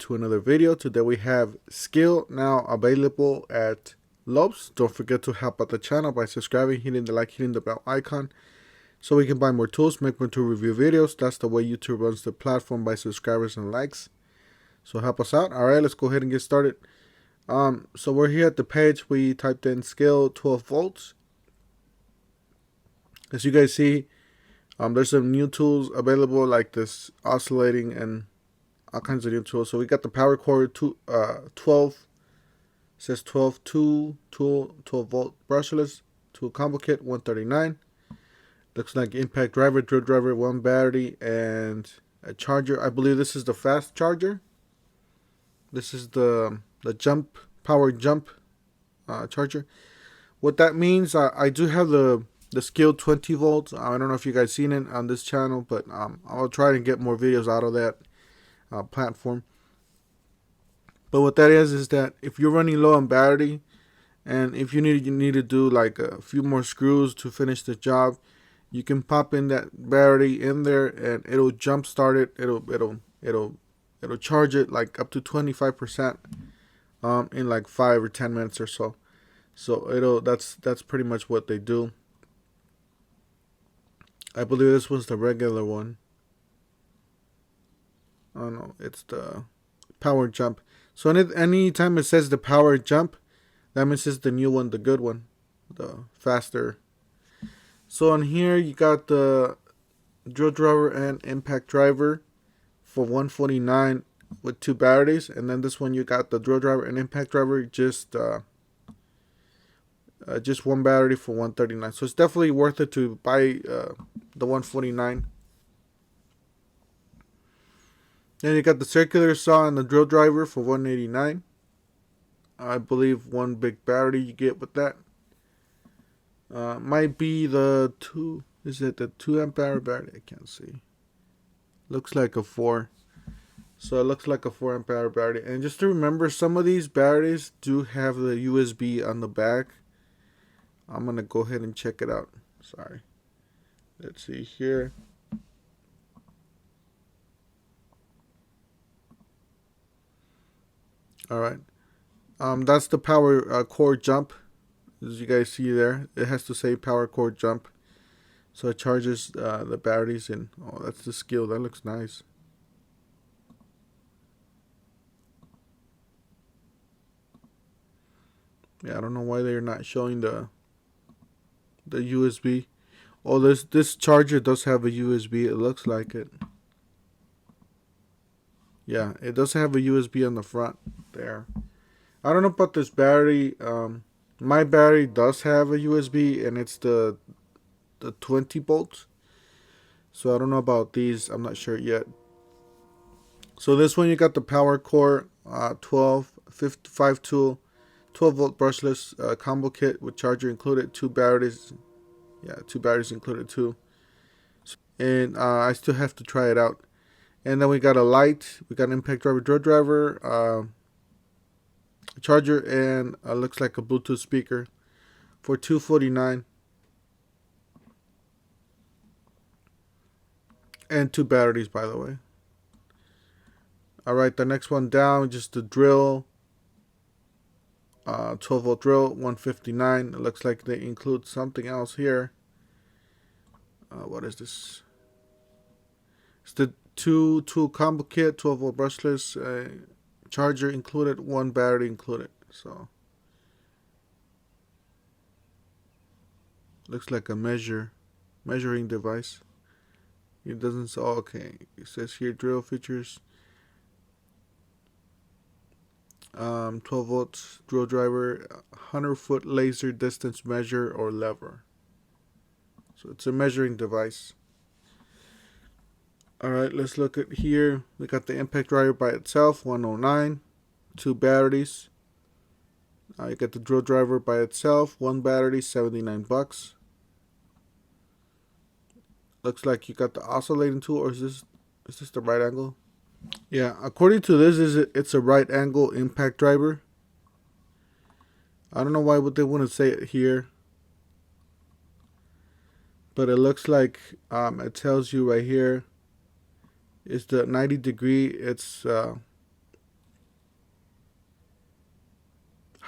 to another video. Today we have Skil now available at Lowe's. Don't forget to help out the channel by subscribing, hitting the like, hitting the bell icon, so we can buy more tools, make more tool review videos. That's the way YouTube runs the platform, by subscribers and likes. So help us out. Alright, let's go ahead and get started. So we're here at the page. We typed in Skil 12 volts. As you guys see, there's some new tools available like this oscillating and all kinds of new tools. So we got the power cord 12, says 12 12 volt brushless tool combo kit 139. Looks like impact driver, drill driver, one battery, and a charger. I believe this is the fast charger. This is the power jump charger. What that means, I do have the Skil 20 volts. I don't know if you guys seen it on this channel, but I'll try to get more videos out of that platform. But what that is that if you're running low on battery, and if you need to do like a few more screws to finish the job, you can pop in that battery in there, and it'll jump start it. It'll charge it like up to 25% in like 5 or 10 minutes or so. So that's pretty much what they do. I believe this was the regular one. Oh no, it's the power jump. So any time it says the power jump, that means it's the new one, the good one, the faster. So on here you got the drill driver and impact driver for $149 with 2 batteries, and then this one you got the drill driver and impact driver just one battery for $139. So it's definitely worth it to buy the $149. Then you got the circular saw and the drill driver for $189. I believe one big battery you get with that. Might be the 2. Is it the 2 amp hour battery? I can't see. Looks like a 4. So it looks like a 4 amp hour battery. And just to remember, some of these batteries do have the USB on the back. I'm gonna go ahead and check it out. Sorry. Let's see here. All right. That's the power cord jump. As you guys see there, it has to say power cord jump. So it charges the batteries in. Oh, that's the Skil. That looks nice. Yeah, I don't know why they're not showing the USB. Oh, this charger does have a USB. It looks like it. Yeah, it does have a USB on the front there. I don't know about this battery. My battery does have a USB, and it's the 20 volts. So I don't know about these. I'm not sure yet. So this one you got the power cord 5 tool 12 volt brushless combo kit with charger included, 2 batteries. Yeah, 2 batteries included too. And I still have to try it out. And then we got a light. We got an impact driver, drill driver, charger, and looks like a Bluetooth speaker for $249. And 2 batteries, by the way. Alright, the next one down, just the drill. 12 volt drill, $159. It looks like they include something else here. What is this? It's the 2 tool combo kit, 12 volt brushless, charger included, 1 battery included. So looks like a measuring device. It doesn't say. Oh, okay. It says here drill features. 12 volts drill driver, 100-foot laser distance measure or lever. So it's a measuring device. Alright, let's look at here. We got the impact driver by itself, $109. 2 batteries. You got the drill driver by itself, 1 battery, $79. Looks like you got the oscillating tool, or is this the right angle? Yeah, according to this, it's a right angle impact driver. I don't know why would they want to say it here, but it looks like it tells you right here. It's the 90 degree. It's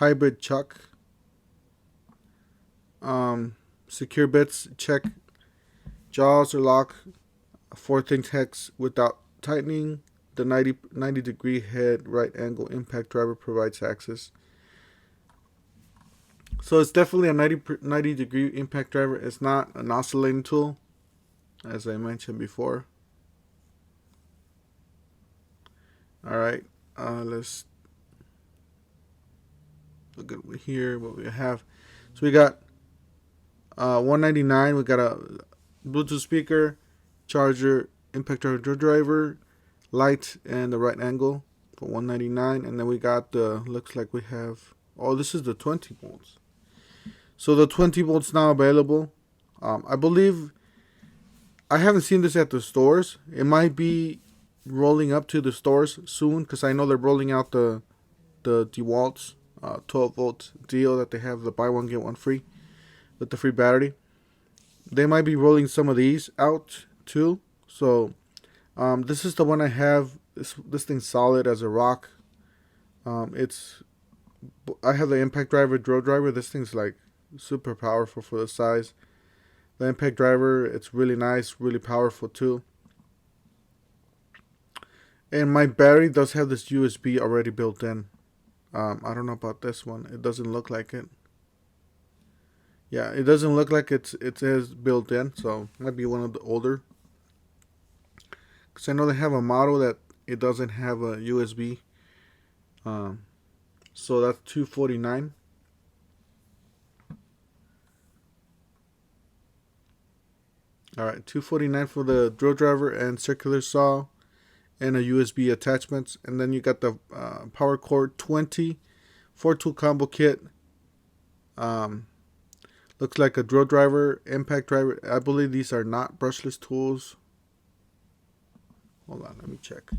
hybrid chuck. Secure bits, check. Jaws or lock 4-inch hex without tightening. The 90 degree head right angle impact driver provides access. So it's definitely a 90 degree impact driver. It's not an oscillating tool, as I mentioned before. Alright, let's look at here what we have. So we got $199. We got a Bluetooth speaker, charger, impact driver, light, and the right angle for $199. And then we got the, looks like we have, oh, this is the 20 volts. So the 20 volts now available. I believe, I haven't seen this at the stores. It might be rolling up to the stores soon, because I know they're rolling out the DeWalt's 12 volt deal that they have, the buy one get one free with the free battery. They might be rolling some of these out too. So this is the one I have. This thing's solid as a rock. I have the impact driver, drill driver. This thing's like super powerful for the size. The impact driver, it's really nice, really powerful too. And my battery does have this USB already built in. I don't know about this one. It doesn't look like it. Yeah, it doesn't look like it is built in, so it might be one of the older. Because I know they have a model that it doesn't have a USB. So that's $249. Alright, $249 for the drill driver and circular saw and a USB attachments. And then you got the Power Cord 20 4-tool combo kit. Looks like a drill driver, impact driver. I believe these are not brushless tools. Hold on, let me check.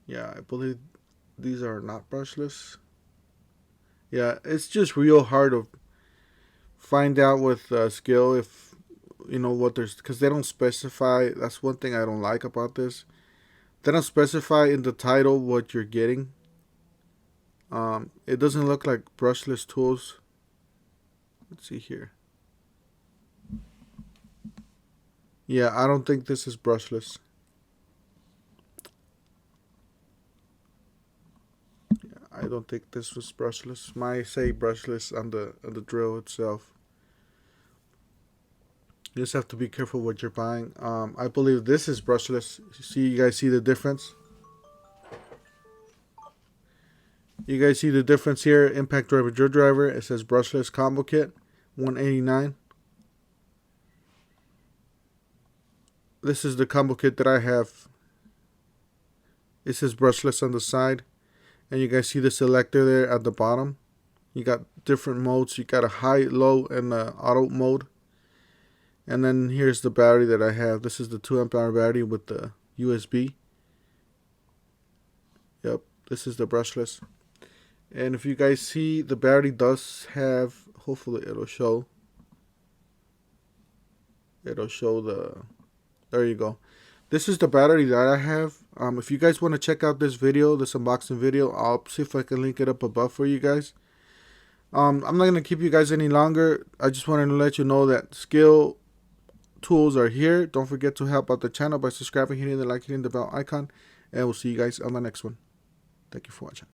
Yeah, I believe these are not brushless. Yeah, it's just real hard to find out with Skil if you know what there's, because they don't specify. That's one thing I don't like about this. They don't specify in the title what you're getting. It doesn't look like brushless tools. Let's see here. Yeah, I don't think this is brushless. Yeah, I don't think this was brushless. Might say brushless on the drill itself. You just have to be careful what you're buying. I believe this is brushless. You guys see the difference? You guys see the difference here? Impact driver, drill driver. It says brushless combo kit, $189. This is the combo kit that I have. It says brushless on the side, and you guys see the selector there at the bottom. You got different modes. You got a high, low, and auto mode. And then here's the battery that I have. This is the 2 amp hour battery with the USB. Yep, this is the brushless. And if you guys see, the battery does have, hopefully it'll show. It'll show the, there you go. This is the battery that I have. If you guys want to check out this video, this unboxing video, I'll see if I can link it up above for you guys. I'm not going to keep you guys any longer. I just wanted to let you know that Skil tools are here. Don't forget to help out the channel by subscribing, hitting the like, hitting the bell icon, and we'll see you guys on the next one. Thank you for watching.